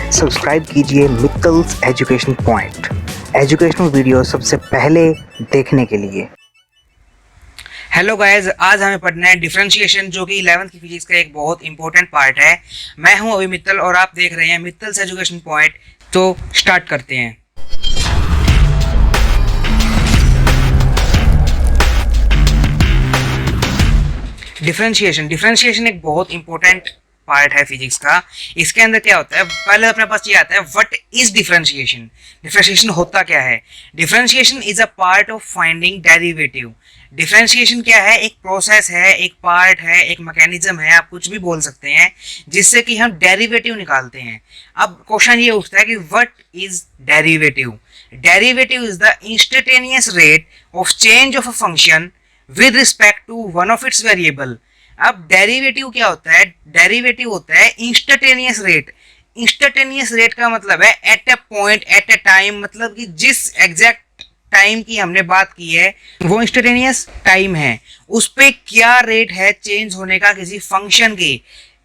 Subscribe कीजिए मित्तल्स education point, educational video सबसे पहले देखने के लिए। हेलो गाइस, आज हमें पढ़ना है डिफरेंशिएशन, जो कि 11th की फिजिक्स का एक बहुत इंपॉर्टेंट पार्ट है। मैं हूं अभी मित्तल और आप देख रहे हैं मित्तल्स एजुकेशन पॉइंट। तो स्टार्ट करते हैं। डिफरेंशिएशन एक बहुत इंपॉर्टेंट पार्ट है फिजिक्स का। इसके अंदर क्या होता है, पहले अपने पास ये आता है व्हाट इज डिफरेंशिएशन। डिफरेंशिएशन होता क्या है? Differentiation is a part of finding derivative. Differentiation क्या है? एक प्रोसेस है, एक पार्ट है, एक मैकेनिज्म है, आप कुछ भी बोल सकते हैं, जिससे कि हम डेरिवेटिव निकालते हैं। अब क्वेश्चन ये उठता है कि what is derivative? Derivative is the instantaneous rate of change of a function with respect to one of its variable. अब डेरिवेटिव क्या होता है? डेरिवेटिव होता है इंस्टेंटेनियस रेट। इंस्टेंटेनियस रेट का मतलब है at a point, at a time, मतलब कि जिस एग्जैक्ट टाइम की हमने बात की है वो इंस्टेंटेनियस टाइम है। उस पे क्या रेट है चेंज होने का किसी फंक्शन के,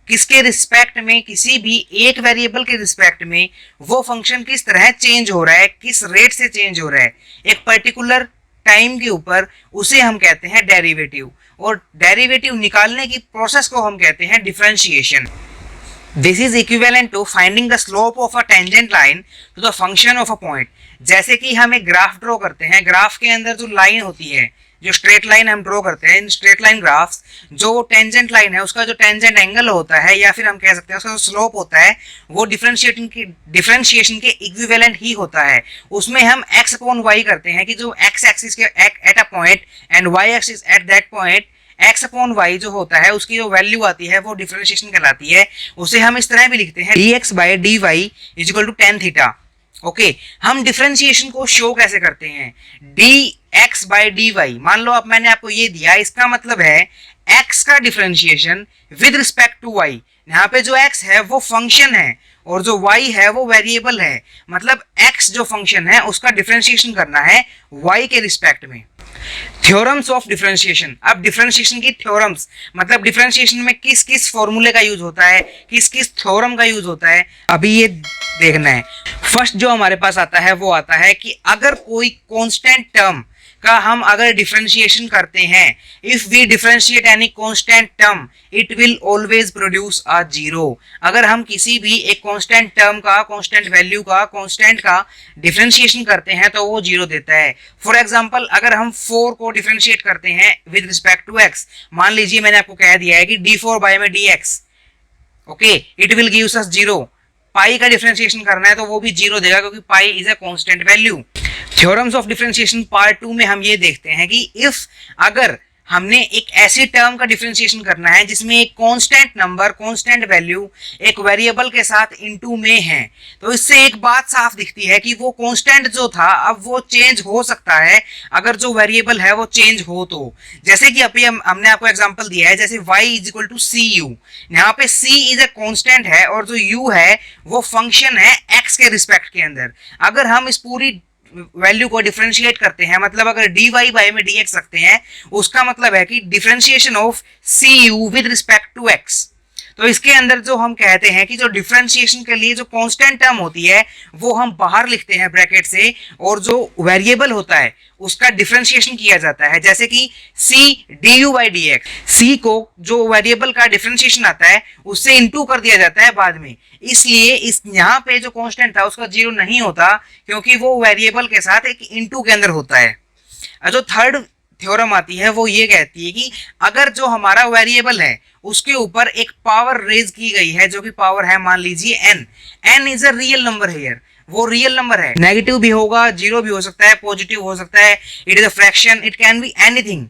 किसके रिस्पेक्ट में, किसी भी एक वेरिएबल के रिस्पेक्ट में वो फंक्शन किस तरह चेंज हो रहा है, किस रेट से चेंज हो रहा है एक पर्टिकुलर टाइम के ऊपर, उसे हम कहते हैं डेरिवेटिव। और डेरिवेटिव निकालने की प्रोसेस को हम कहते हैं differentiation. This is equivalent to finding the slope of a tangent line to the function of a point. जैसे कि हम एक ग्राफ ड्रॉ करते हैं, ग्राफ के अंदर जो लाइन होती है, जो स्ट्रेट लाइन हम ड्रॉ करते हैं, इन स्ट्रेट लाइन ग्राफ्स, जो टेंजेंट लाइन है उसका जो टेंजेंट एंगल होता है, या फिर हम कह सकते हैं उसका जो स्लोप होता है, वो डिफरेंशिएशन के इक्विवेलेंट ही होता है। उसमें हम x अपॉन y करते हैं कि जो x एक्सिस के at a point and y axis at that point, x upon y जो होता है उसकी जो वैल्यू आती है वो डिफरेंशिएशन कहलाती है। उसे हम इस तरह भी लिखते हैं dx by dy is equal to tan theta. Okay, हम डिफरेंशिएशन को शो कैसे करते हैं? dx बाय dy, मान लो अब मैंने आपको ये दिया, इसका मतलब है x का differentiation with respect to y। यहाँ पे जो x है वो फंक्शन है और जो y है वो वेरिएबल है। मतलब x जो फंक्शन है उसका डिफरेंशिएशन करना है y के रिस्पेक्ट में। Theorems of differentiation. अब डिफरेंशिएशन की थ्योरम्स मतलब डिफरेंशिएशन में किस किस फॉर्मूले का यूज होता है, किस किस थ्योरम का यूज होता है, अभी ये देखना है। फर्स्ट जो हमारे पास आता है वो आता है कि अगर कोई कांस्टेंट टर्म का हम अगर डिफरेंशिएशन करते हैं, if we differentiate any constant term it will always produce a zero. अगर हम किसी भी एक कांस्टेंट टर्म का, कांस्टेंट वैल्यू का, कांस्टेंट का डिफरेंशिएशन करते हैं तो वो जीरो देता है। फॉर एग्जांपल, अगर हम 4 को डिफरेंशिएट करते हैं विद रिस्पेक्ट टू x, मान लीजिए मैंने आपको कह दिया है कि d4 बाय में dx, okay, it will gives us zero. Pi का डिफरेंशिएशन करना है तो वो भी जीरो देगा, क्योंकि pi is a constant value. Theorems of differentiation part 2 में हम ये देखते हैं कि इफ अगर हमने एक ऐसी टर्म का डिफरेंशिएशन करना है जिसमें एक कांस्टेंट नंबर, कांस्टेंट वैल्यू एक वेरिएबल के साथ इनटू में है, तो इससे एक बात साफ दिखती है कि वो कांस्टेंट जो था अब वो चेंज हो सकता है अगर जो वेरिएबल है वो चेंज हो तो। जैसे कि अभी हमने आपको एग्जांपल दिया है, जैसे y is equal to c u. यहाँ पे c इज अ कांस्टेंट है और जो u है वो फंक्शन है x के रिस्पेक्ट के अंदर। अगर हम इस पूरी वैल्यू को डिफरेंशिएट करते हैं, मतलब अगर dy बाय में dx रखते हैं, उसका मतलब है कि differentiation of cu with respect to x। तो इसके अंदर जो हम कहते हैं कि जो डिफरेंशिएशन के लिए जो कांस्टेंट टर्म होती है वो हम बाहर लिखते हैं ब्रैकेट से, और जो वेरिएबल होता है उसका डिफरेंशिएशन किया जाता है। जैसे कि c du by dx, c को जो वेरिएबल का डिफरेंशिएशन आता है उससे इनटू कर दिया जाता है बाद में, इसलिए इस यहाँ पे जो कांस्टेंट था उसका जीरो नहीं होता, क्योंकि वो वेरिएबल के साथ एक इनटू के अंदर होता है। जो थर्ड थ्योरम आती है वो ये कहती है कि अगर जो हमारा वेरिएबल है उसके ऊपर एक पावर रेज की गई है, जो कि पावर है मान लीजिए n is a real number here, वो रियल नंबर है, नेगेटिव भी होगा, जीरो भी हो सकता है, पॉजिटिव हो सकता है, it is a fraction, it can be anything.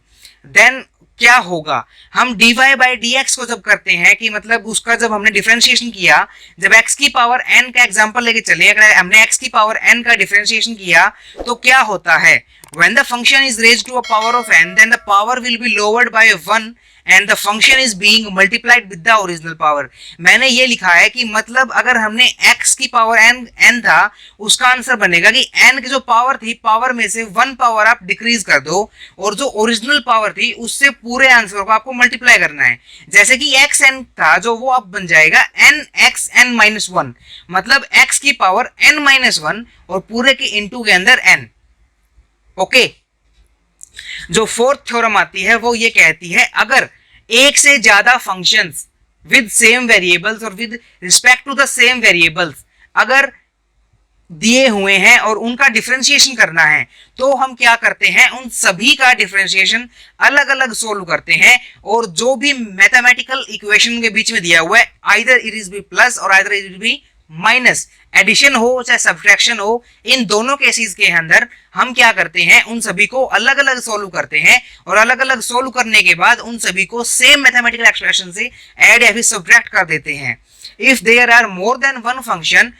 Then क्या होगा, हम dy बाई dx को जब करते हैं कि मतलब उसका जब हमने डिफरेंशिएशन किया, जब x की पावर n का एग्जांपल लेके चले, अगर हमने x की पावर n का डिफरेंशिएशन किया तो क्या होता है, when the function is raised to a power of n then the power will be lowered by 1 and the function is being multiplied with the original power। मैंने ये लिखा है कि मतलब अगर हमने x की पावर n था, उसका आंसर बनेगा कि n की जो पावर थी, पावर में से 1 पावर आप डिक्रीज कर दो और जो ओरिजिनल पावर थी उससे पूरे आंसर को आपको मल्टीप्लाई करना है। जैसे कि xn था जो वो अब बन जाएगा nxn-1, मतलब x की पावर n-1 और पूरे के इनटू के अंदर n। ओके, जो फोर्थ थ्योरम आती है वो ये कहती है अगर एक से ज्यादा फंक्शंस विद सेम वेरिएबल्स और with respect to the same variables अगर दिए हुए हैं और उनका डिफरेंशिएशन करना है तो हम क्या करते हैं, उन सभी का डिफरेंशिएशन अलग अलग सोल्व करते हैं और जो भी मैथमेटिकल इक्वेशन के बीच में दिया हुआ है, either it is B plus और either it B minus, addition हो चाहे सब्ट्रैक्शन हो, इन दोनों केसेस के अंदर हम क्या करते हैं, उन सभी को अलग अलग सोल्व करते हैं और अलग अलग सोल्व करने के बाद उन सभी को सेम मैथमेटिकल एक्सप्रेशन से ऐड या फिर सब्ट्रैक्ट कर देते हैं। If there are more than one function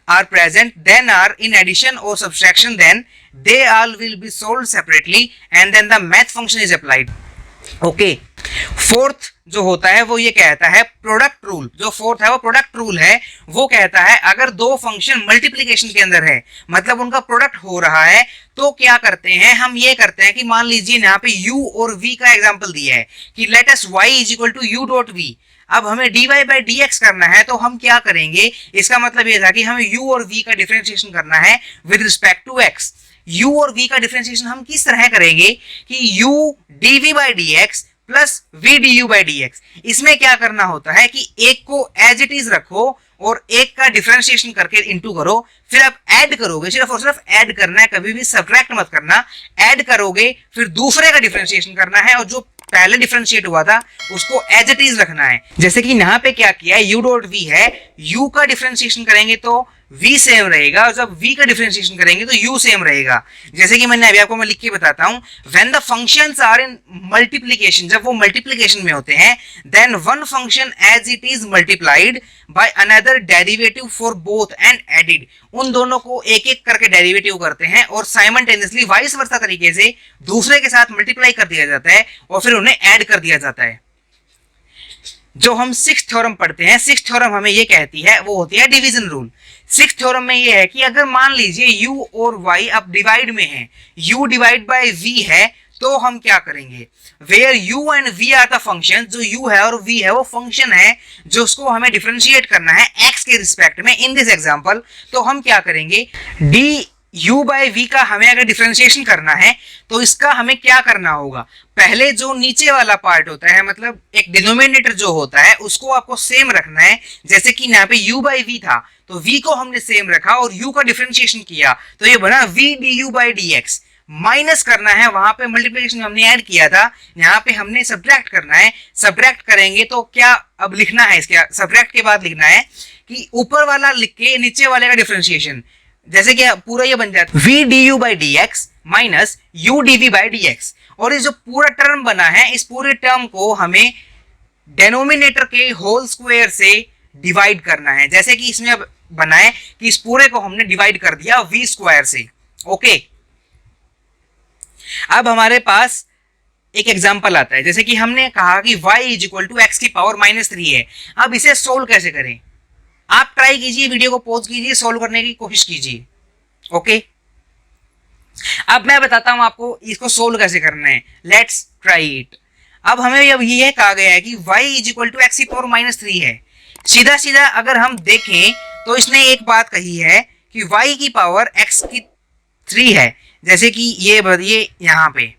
are present, then are in addition or subtraction, then they all will be solved separately and then the math function is applied। Okay, fourth जो होता है वो ये कहता है product rule. जो fourth है वो प्रोडक्ट रूल है, वो कहता है अगर दो फंक्शन मल्टीप्लिकेशन के अंदर है, मतलब उनका प्रोडक्ट हो रहा है, तो क्या करते हैं, हम ये करते हैं कि मान लीजिए यहाँ पे u और v का एग्जांपल दिया है कि let us y is equal to u dot v। अब हमें dy बाई dx करना है, तो हम क्या करेंगे, इसका मतलब ये था कि हमें u और v का डिफरेंशिएशन करना है with respect to x। u और v का डिफरेंशिएशन हम किस तरह करेंगे कि u dv by dx plus v du by dx। इसमें क्या करना होता है कि एक को एज इट इज रखो और एक का डिफरेंशिएशन करके इनटू करो, फिर आप ऐड करोगे, सिर्फ और सिर्फ ऐड करना है, कभी भी सब्ट्रैक्ट मत करना। ऐड करोगे, फिर दूसरे का डिफरेंशिएशन करना है और जो पहले डिफरेंशिएट हुआ था उसको एज इट इज रखना है। जैसे कि यहाँ पे क्या किया है, u डॉट v है, u का डिफरेंशिएशन करेंगे तो v सेम रहेगा और जब v का डिफरेंशिएशन करेंगे तो u सेम रहेगा। जैसे कि मैंने अभी आपको मैं लिख के बताता हूँ, when the functions are in multiplication, जब वो मल्टीप्लिकेशन में होते हैं, then one function as it is multiplied by another derivative for both and added. उन दोनों को एक एक करके डेरिवेटिव करते हैं और साइमल्टेनियसली वाइस वर्सा तरीके से दूसरे के साथ मल्टीप्लाई कर दिया जाता है और फिर उन्हें ऐड कर दिया जाता है। जो हम सिक्स्थ थ्योरम पढ़ते हैं, सिक्स्थ थ्योरम हमें ये कहती है, वो होती है डिवीजन रूल। सिक्स्थ थ्योरम में ये है कि अगर मान लीजिए u और y अब डिवाइड में है, u डिवाइड बाय v है, तो हम क्या करेंगे, where u and v are the function, जो u है और v है वो फंक्शन है जो उसको हमें डिफरेंशिएट करना है x के रिस्पेक्ट में। इन दिस एग्जांपल तो हम क्या करेंगे, du बाय v का हमें अगर डिफरेंशिएशन करना है तो इसका हमें क्या करना होगा, पहले जो नीचे वाला पार्ट होता है, मतलब एक डिनोमिनेटर जो होता है, उसको आपको सेम रखना है। जैसे कि यहाँ पे u बाई v था तो v को हमने सेम रखा और u का डिफरेंशिएशन किया तो ये बना v du by dx। Minus करना है, वहां पे मल्टीप्लिकेशन हमने ऐड किया था, यहाँ पे हमने सब्ट्रैक्ट करना है। सब्ट्रैक्ट करेंगे तो क्या अब लिखना है, इसके सब्ट्रैक्ट के बाद लिखना है कि ऊपर वाला लिख के नीचे वाले का डिफरेंशिएशन, जैसे कि पूरा ये बन जाता है v du by dx minus u dv by dx। और ये जो पूरा टर्म बना है, इस पूरे टर्म को हमें डेनोमिनेटर के होल स्क्वायर से डिवाइड करना है। जैसे कि इसमें अब बना है कि इस पूरे को हमने डिवाइड कर दिया v स्क्वायर से। ओके, अब हमारे पास एक एग्जांपल आता है, जैसे कि हमने कहा कि y is equal to x की पावर -3 है। अब इसे सोल्व कैसे करें, आप ट्राई कीजिए, वीडियो को पॉज कीजिए, सोल्व करने की कोशिश कीजिए। ओके, अब मैं बताता हूं आपको इसको सोल्व कैसे करना है। Let's try it. अब हमें अब ये कहा गया है कि y is equal to x की पावर -3 है। सीधा सीधा अगर हम देखें तो इसने एक बात कही है कि y की पावर x की 3 है, जैसे कि ये बताइए यहाँ पे।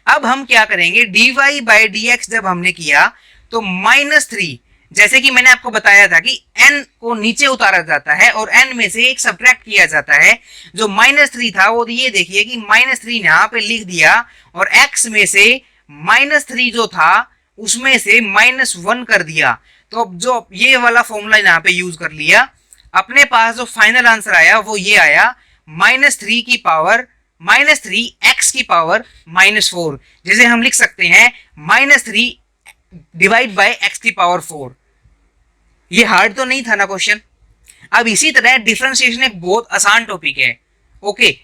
अब हम क्या करेंगे, dy बाई dx जब हमने किया तो -3, जैसे कि मैंने आपको बताया था कि n को नीचे उतारा जाता है और n में से एक सब्ट्रैक्ट किया जाता है। जो -3 था वो ये देखिए कि -3 यहाँ पे लिख दिया और x में से -3 जो था उसमें से -1 कर दिया। तो अब जो ये वाला फॉर्मूला यहाँ पे यूज कर लिया, अपने पास जो फाइनल आंसर आया वो ये आया -3 की पावर -3 x की पावर -4। जैसे हम लिख सकते हैं -3 डिवाइड बाय x की पावर 4। ये हार्ड तो नहीं था ना क्वेश्चन। अब इसी तरह डिफरेंशिएशन एक बहुत आसान टॉपिक है। ओके,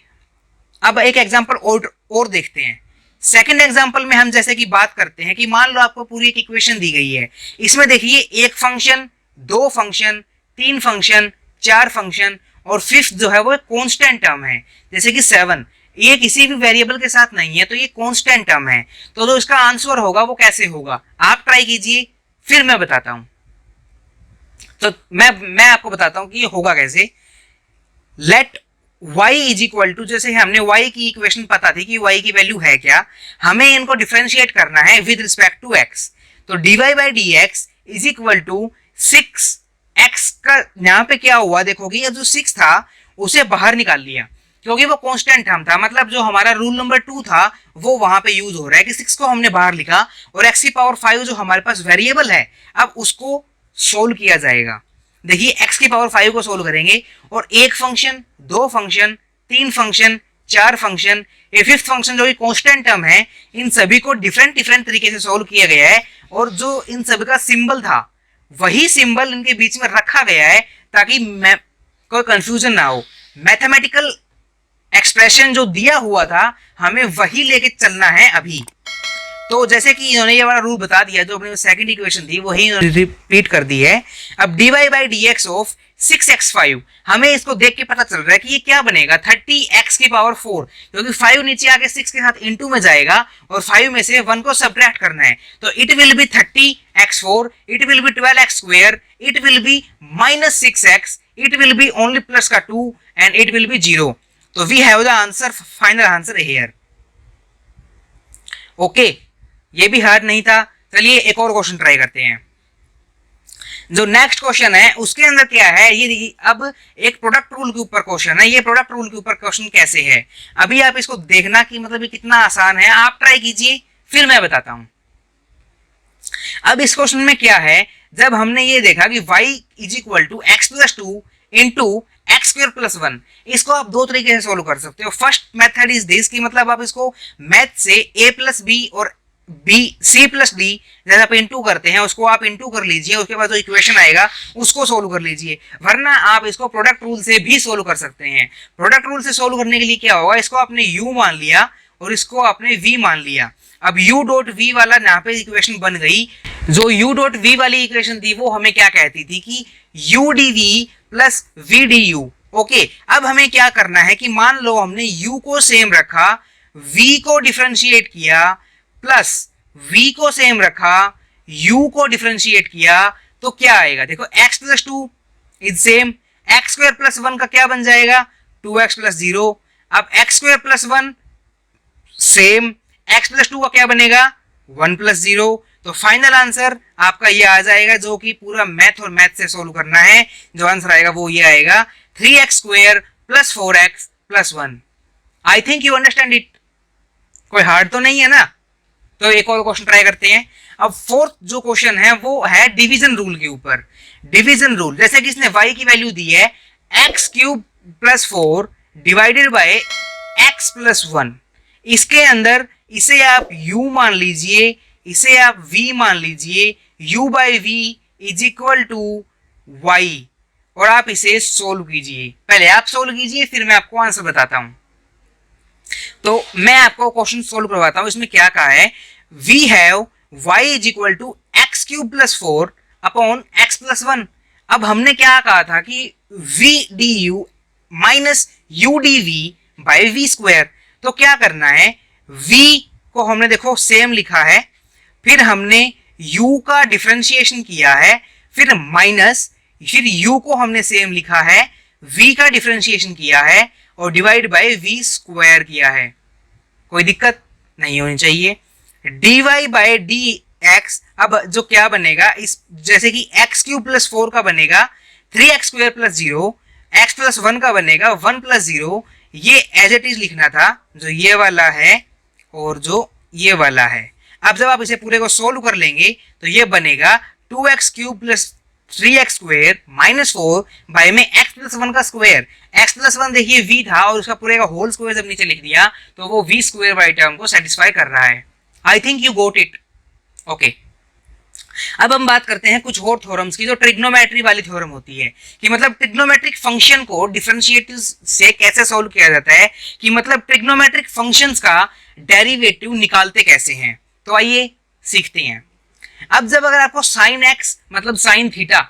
अब एक एग्जांपल और देखते हैं सेकंड एग्जांपल में हम जैसे कि बात करते हैं कि मान लो आपको पूरी एक इक्वेशन दी गई है, इसमें देखिए एक फंक्शन, दो फंक्शन, तीन फंक्शन, चार फंक्शन और फिफ्थ जो है वो कांस्टेंट टर्म है, जैसे कि 7। ये किसी भी वेरिएबल के साथ नहीं है तो ये कांस्टेंट टर्म है। तो जो इसका आंसर होगा वो कैसे होगा, आप ट्राई कीजिए, फिर मैं बताता हूं। तो मैं आपको बताता हूं कि ये होगा कैसे। Let y is equal to, जैसे हमने y की इक्वेशन पता थी कि y की वैल्यू है क्या, हमें इनको डिफरेंशिएट करना है विद रिस्पेक्ट टू x। तो dy by d x is equal to 6x का यहाँ पे क्या हुआ देखोगे, ये जो 6 था उसे बाहर निकाल लिया क्योंकि वो कांस्टेंट टर्म था, मतलब जो हमारा रूल नंबर 2 था वो वहां पे यूज हो रहा है कि 6 को हमने बाहर लिखा और x की पावर 5 जो हमारे पास वेरिएबल है अब उसको सोल्व किया जाएगा। देखिए x की पावर 5 को सोल्व करेंगे और एक फंक्शन, दो फंक्शन, तीन फंक्शन, चार फंक्शन, ये फिफ्थ फंक्शन जो कि कांस्टेंट टर्म है, इन सभी को डिफरेंट डिफरेंट तरीके से सोल्व किया गया है और जो इन सभी का सिंबल था वही सिंबल इनके बीच में रखा गया है ताकि कोई कंफ्यूजन ना हो। मैथमेटिकल एक्सप्रेशन जो दिया हुआ था हमें वही लेके चलना है अभी। तो जैसे कि इन्होंने ये वाला रूल बता दिया, जो अपनी सेकंड इक्वेशन थी वही इन्होंने रिपीट कर दी है। अब dy by d x of 6x5, हमें इसको देख के पता चल रहा है कि ये क्या बनेगा, 30x की पावर 4, क्योंकि 5 नीचे आके 6 के साथ इनटू में जाएगा और 5 में से 1 को सब्ट्रैक्ट करना है। तो it will be 30x4, it will be 12x square, it will be minus 6x, it will be only plus का 2 एंड इट विल बी 0। तो we have the answer, final answer here. Okay, ये भी hard नहीं था। चलिए एक और question try करते हैं। जो नेक्स्ट क्वेश्चन है उसके अंदर क्या है, ये देखिए, अब एक प्रोडक्ट रूल के ऊपर क्वेश्चन है। ये प्रोडक्ट रूल के ऊपर क्वेश्चन कैसे है, अभी आप इसको देखना कि मतलब ये कितना आसान है, आप ट्राई कीजिए फिर मैं बताता हूं। अब इस क्वेश्चन में क्या है, जब हमने ये देखा कि y is equal to x plus 2 into x square plus 1, इसको आप दो तरीके से सोल्व कर सकते हो। फर्स्ट मेथड इज दिस कि मतलब आप इसको मैथ से a प्लस बी और c प्लस डी जैसे आप इंटू करते हैं उसको आप इंटू कर लीजिए, उसके बाद जो इक्वेशन आएगा उसको सोल्व कर लीजिए, वरना आप इसको प्रोडक्ट रूल से भी सोल्व कर सकते हैं। प्रोडक्ट रूल से सोल्व करने के लिए क्या होगा, इसको आपने u मान लिया और इसको आपने v मान लिया। अब u डॉट v वाला यहाँ पे इक्वेशन बन गई। जो u डॉट v वाली इक्वेशन थी वो हमें क्या कहती थी कि u dv plus v du। Okay, अब हमें क्या करना है कि मान लो हमने u को सेम रखा, v को डिफरेंशिएट किया, प्लस v को सेम रखा, u को डिफरेंशिएट किया, तो क्या आएगा, देखो x plus 2 is same, x square plus 1 का क्या बन जाएगा 2x प्लस 0। अब x square plus 1 same, x plus 2 का क्या बनेगा 1 प्लस 0। तो फाइनल आंसर आपका ये आ जाएगा, जो कि पूरा मैथ और मैथ से सोल्व करना है। जो आंसर आएगा वो ये आएगा 3x square plus 4x plus 1। I think you understand it, कोई हार्ड तो नहीं है ना। तो एक और क्वेश्चन ट्राई करते हैं। अब फोर्थ जो क्वेश्चन है वो है डिवीजन रूल के ऊपर। डिवीजन रूल, जैसे कि इसने y की वैल्यू दी है x cube plus 4 divided by x plus 1। इसके अंदर इसे आप u मान लीजिए, इसे आप v मान लीजिए, u by v is equal to y, और आप इसे सोल्व कीजिए। पहले आप सोल्व कीजिए फिर मैं आपको आंसर बताता हूं। तो मैं आपको क्वेश्चन सोल्व करवाता हूं। इसमें क्या कहा है, we have y is equal to x cube plus 4 upon x plus 1। अब हमने क्या कहा था कि v du minus u dv by v square. तो क्या करना है, v को हमने देखो सेम लिखा है, फिर हमने u का डिफरेंशिएशन किया है, फिर माइनस, फिर u को हमने सेम लिखा है, v का डिफरेंशिएशन किया है और डिवाइड बाय वी स्क्वायर किया है। कोई दिक्कत नहीं होनी चाहिए। dy बाय डी एक्स, अब जो क्या बनेगा इस, जैसे कि एक्स क्यूब प्लस 4 का बनेगा 3x square plus 0, x plus 1 का बनेगा 1 प्लस 0। ये एज इट इज लिखना था, जो ये वाला है और जो ये वाला है। अब जब आप इसे पूरे को सोल्व कर लेंगे तो ये बनेगा 2x cube plus 3x square minus 4 by में x प्लस 1 का स्क्वायर। x प्लस 1 देखिए v था और उसका पूरे का होल स्क्वायर जब नीचे लिख दिया तो वो v स्क्वायर बाई टर्म को सेटिस्फाई कर रहा है। I think you got it. Okay, अब हम बात करते हैं कुछ और थ्योरम्स की, जो ट्रिग्नोमेट्री वाली थ्योरम होती है, कि मतलब ट्रिग्नोमेट्रिक फंक्शन को डिफरेंशिएटिव से कैसे सॉल्व किया जाता है, कि मतलब ट्रिग्नोमेट्रिक फंक्शंस का डेरिवेटिव निकालते कैसे हैं। तो आइए सीखते हैं। अब जब अगर आपको साइन एक्स मतलब साइन थीटा,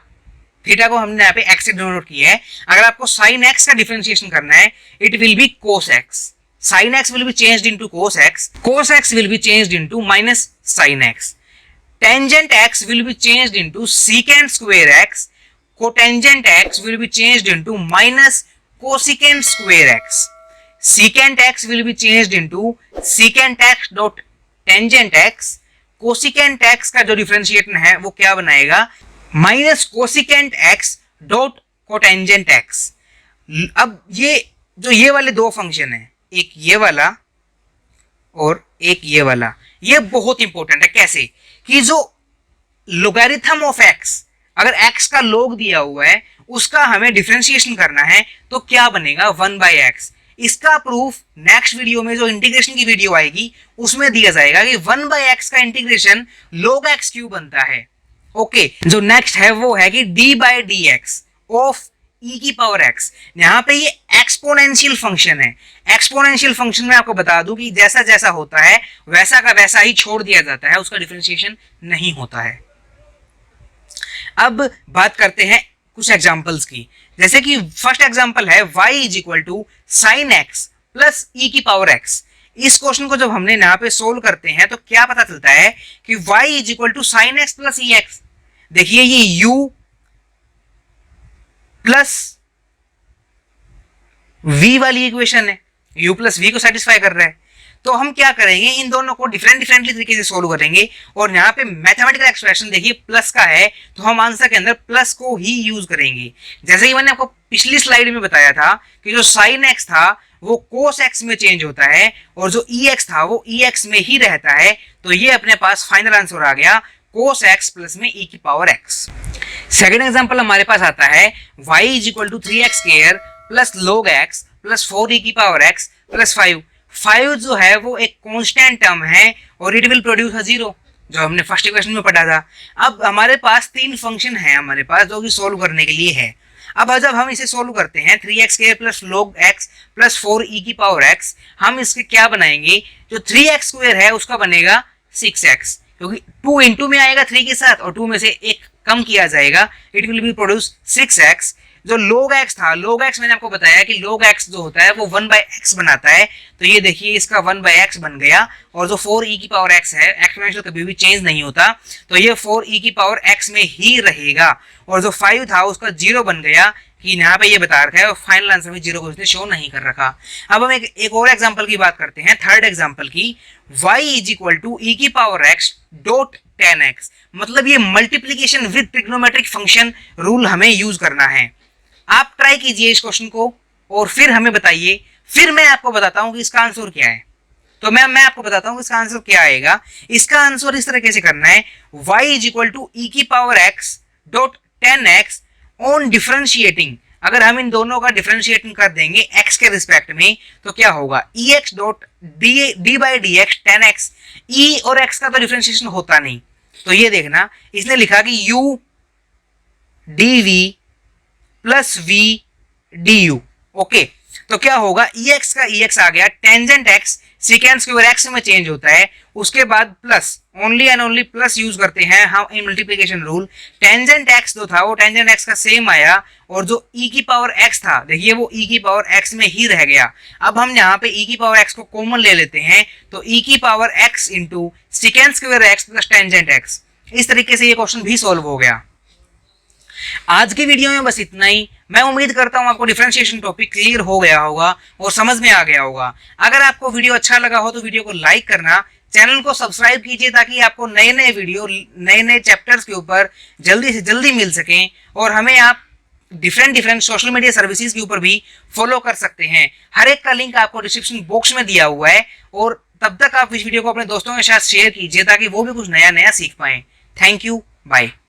थीटा को हमने यहाँ पे एक्स से डिनोट किया है, अगर आपको साइन एक्स का डिफरेंशिएशन करना है, it will B cos x, sine x will be changed into cos x will be changed into minus sine x, tangent x will be changed into secant square x, cotangent x will be changed into minus cosecant square x, secant x will be changed into secant x dot tangent x, cosecant x का जो differentiation है वो क्या बनाएगा, minus cosecant x dot cotangent x। अब ये वाले दो फंक्शन है, एक ये वाला और एक ये वाला, ये बहुत इंपॉर्टेंट है। कैसे कि जो लोगैरिथम ऑफ x, अगर x का log दिया हुआ है उसका हमें डिफरेंशिएशन करना है तो क्या बनेगा 1/x। इसका प्रूफ नेक्स्ट वीडियो में जो इंटीग्रेशन की वीडियो आएगी उसमें दिया जाएगा कि 1/x का इंटीग्रेशन log x क्यों बनता है। ओके, जो नेक्स्ट है वो है कि d/dx ऑफ e की पावर x। यहाँ पे ये एक्सपोनेंशियल फंक्शन है। एक्सपोनेंशियल फंक्शन में आपको बता दूं कि जैसा जैसा होता है वैसा का वैसा ही छोड़ दिया जाता है, उसका डिफरेंशिएशन नहीं होता है। अब बात करते हैं कुछ एग्जांपल्स की, जैसे कि फर्स्ट एग्जांपल है y is equal to sine x plus e की पावर x। इस क्वेश्चन को जब हमने यहाँ पे सोल्व करते हैं तो क्या पता चलता है कि y is equal to sine x plus e x. देखिए ये u प्लस v वाली इक्वेशन है, u प्लस v को सेटिस्फाई कर रहा है। तो हम क्या करेंगे, इन दोनों को डिफरेंटली तरीके से सोल्व करेंगे। और यहाँ पे मैथमेटिकल एक्सप्रेशन देखिए प्लस का है तो हम आंसर के अंदर प्लस को ही यूज करेंगे। जैसे कि मैंने आपको पिछली स्लाइड में बताया था कि जो साइन एक्स था वो कोस एक्स में चेंज होता है और जो ई एक्स था वो ई एक्स में ही रहता है। तो ये अपने पास फाइनल आंसर आ गया कोस एक्स प्लस में ई की पावर एक्स। सेकेंड एग्जाम्पल हमारे पास आता है y is equal to 3x square plus log x plus 4e की पावर x प्लस 5। 5 जो है वो एक कांस्टेंट टर्म है और it will produce a zero, जो हमने फर्स्ट इक्वेशन में पढ़ा था। अब हमारे पास तीन फंक्शन है हमारे पास जो कि सोल्व करने के लिए है। अब जब हम इसे सोल्व करते हैं 3x square plus log x plus 4e की पावर x, हम इसके क्या बनाएंगे, जो 3x स्क्वायर है उसका बनेगा 6x, क्योंकि 2 इंटू में आएगा 3 के साथ और 2 में से एक कम किया जाएगा, it will B produce 6x। जो log x था, log x मैंने आपको बताया कि log x जो होता है वो 1/x बनाता है। तो ये देखिए इसका 1/x बन गया और जो 4e की पावर x है, एक्सपोनेंशियल कभी भी चेंज नहीं होता, तो ये 4e की पावर x में ही रहेगा। और जो 5 था उसका 0 बन गया, कि यहाँ पे ये बता रखा है और फाइनल आंसर में 0 को इसने शो नहीं कर रखा। अब हम एक और एग्जांपल की बात करते हैं, थर्ड एग्जांपल की, y is equal to e की पावर x डॉट 10x। मतलब ये multiplication with trigonometric function rule हमें यूज करना है। आप ट्राई कीजिए इस क्वेश्चन को और फिर हमें बताइए, फिर मैं आपको बताता हूँ कि इसका आंसर क्या है। तो मैं आपको बताता हूँ कि इसका आंसर क्या आएगा। इसका आंसर इस तरीके से करना है, y is equal to e की power x dot 10x on differentiating. अगर हम इन दोनों का डिफरेंशिएटिंग कर देंगे x के रिस्पेक्ट में तो क्या होगा, ex dot d/dx 10x। e और x का तो डिफरेंशिएशन होता नहीं, तो ये देखना इसने लिखा कि u dv plus v du। Okay, तो क्या होगा, ex का ex आ गया, tangent x second square x में चेंज होता है, उसके बाद plus, only and only plus use करते हैं हम इन मल्टीप्लिकेशन रूल। टेंजेंट x जो था वो टेंजेंट x का सेम आया और जो e की पावर x था देखिए वो e की पावर x में ही रह गया। अब हम यहाँ पे e की पावर x को कॉमन ले लेते हैं, तो e की power x into second square x plus tangent x। इस तरीके से ये क्वेश्चन भी सॉल्व हो गया। आज की वीडियो में बस इतना ही। मैं उम्मीद करता हूं आपको डिफरेंशिएशन टॉपिक क्लियर हो गया होगा और समझ में आ गया होगा। अगर आपको वीडियो अच्छा लगा हो तो वीडियो को लाइक करना, चैनल को सब्सक्राइब कीजिए ताकि आपको नए नए वीडियो, नए नए चैप्टर्स के ऊपर जल्दी से जल्दी मिल सकें। और हमें आप डिफरेंट सोशल मीडिया सर्विसेज के ऊपर भी फॉलो कर सकते हैं। हर एक का लिंक आपको डिस्क्रिप्शन बॉक्स में दिया हुआ है। और तब तक आप इस वीडियो को अपने दोस्तों के साथ शेयर कीजिए ताकि वो भी कुछ नया नया सीख पाएं। Thank you, bye.